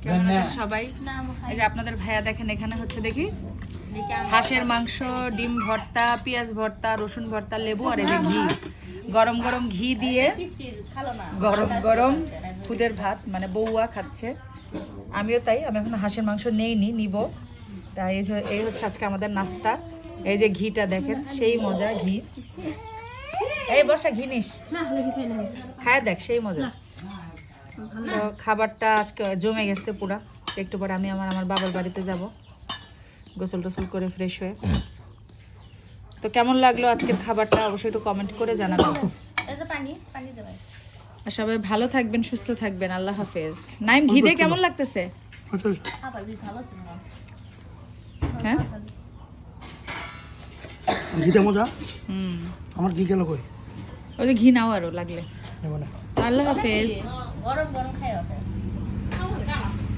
কেমন আছেন সবাই? এই যে আপনাদের ভাইয়া দেখেন এখানে হচ্ছে দেখি হাঁসের মাংস, ডিম ভর্তা, পেঁয়াজ ভর্তা, রসুন ভর্তা, লেবু আর এই যে ঘি, গরম গরম ঘি দিয়ে গরম গরম খুদের ভাত, মানে বউয়া খাচ্ছে, আমিও তাই। আমি এখন হাঁসের মাংস নিব। তাই এই হচ্ছে আজকে আমাদের নাস্তা। এই যে ঘিটা দেখেন, সেই মজা ঘি। এই বর্ষা ঘি নিস, খায় দেখ, সেই মজা। তো খাবারটা আজকে জমে গেছে পুরা। একটু পরে আমি আমার বাবার বাড়িতে যাব, গোসল টোসল করে ফ্রেশ হয়ে। তো কেমন লাগলো আজকের খাবারটা অবশ্যই একটু কমেন্ট করে জানাবেন। আর সবাই ভালো থাকবেন, সুস্থ থাকবেন। আল্লাহ হাফেজ। নাইম, ঘি দিয়ে কেমন লাগতেছে? হ্যাঁ, ঘিটা মজা। আমার ঘি কেন কই? ওই যে ঘি নাও আরো লাগলে। আল্লাহ হাফেজ। গরম গরম খাই